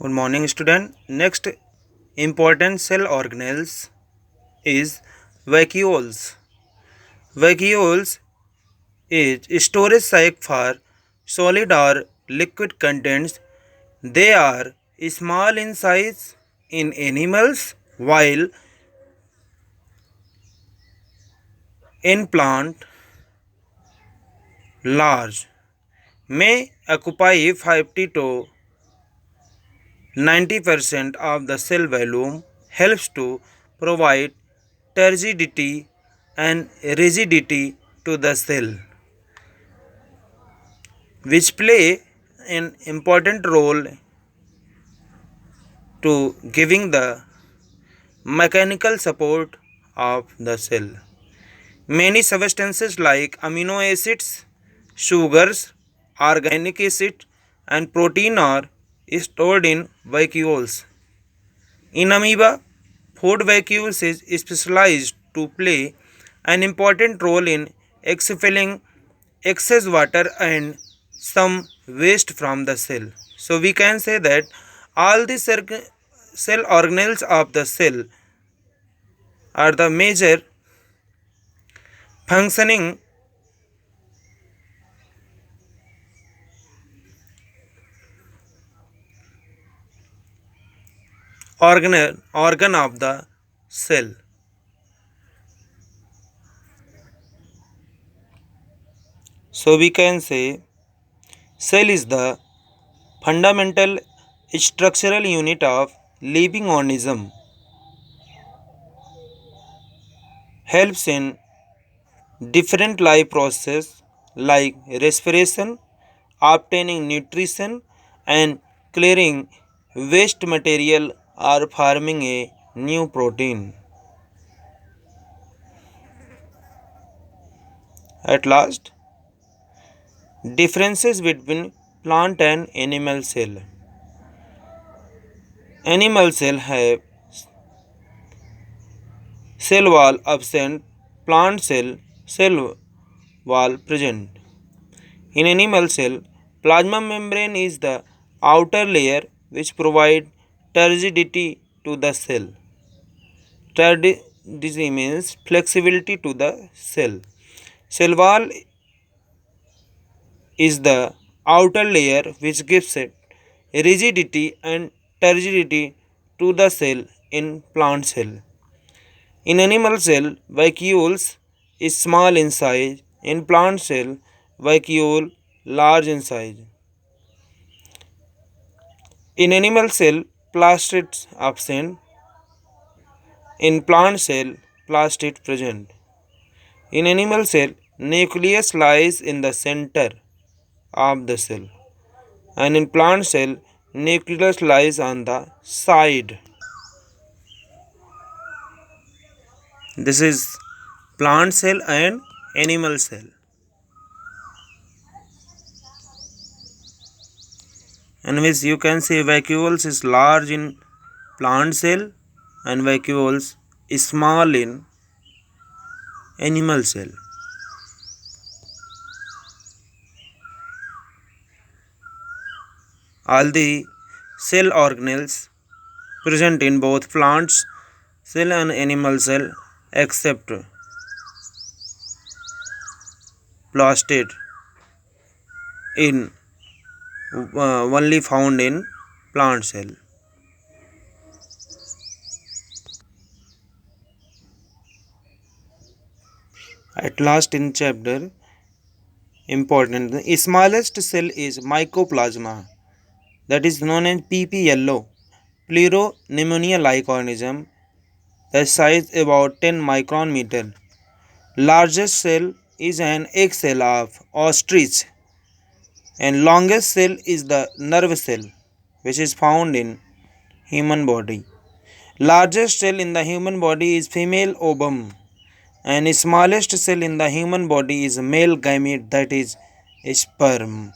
Good morning, student. Next important cell organelles is vacuoles. Vacuoles is storage site for solid or liquid contents. They are small in size in animals, while in plant large. May occupy 50 to 90% of the cell volume, helps to provide turgidity and rigidity to the cell, which play an important role to giving the mechanical support of the cell. Many substances like amino acids, sugars, organic acid, and protein are stored in vacuoles. In amoeba, food vacuoles is specialized to play an important role in expelling excess water and some waste from the cell. So we can say that all the cell organelles of the cell are the major functioning organ of the cell. So we can say cell is the fundamental structural unit of living organism, helps in different life process like respiration, obtaining nutrition, and clearing waste material or forming a new protein. At last, differences between plant and animal cell. Animal cell have cell wall absent, plant cell wall present. In animal cell, plasma membrane is the outer layer which provide turgidity to the cell. Turgidity means flexibility to the cell. Cell wall is the outer layer which gives it rigidity and turgidity to the cell in plant cell. In animal cell, vacuoles is small in size. In plant cell, vacuole large in size. In animal cell, plastids absent. In plant cell, plastid present. In animal cell, nucleus lies in the center of the cell, and in plant cell, nucleus lies on the side. This is plant cell and animal cell. In which you can see vacuoles is large in plant cell and vacuoles is small in animal cell. All the cell organelles present in both plants cell and animal cell except plastid in only found in plant cell. At last in chapter important, the smallest cell is mycoplasma, that is known as PP yellow, pneumonia like organism, the size about 10 micron meter. Largest cell is an egg cell of ostrich, and longest cell is the nerve cell, which is found in human body. Largest cell in the human body is female ovum, and smallest cell in the human body is male gamete, that is sperm.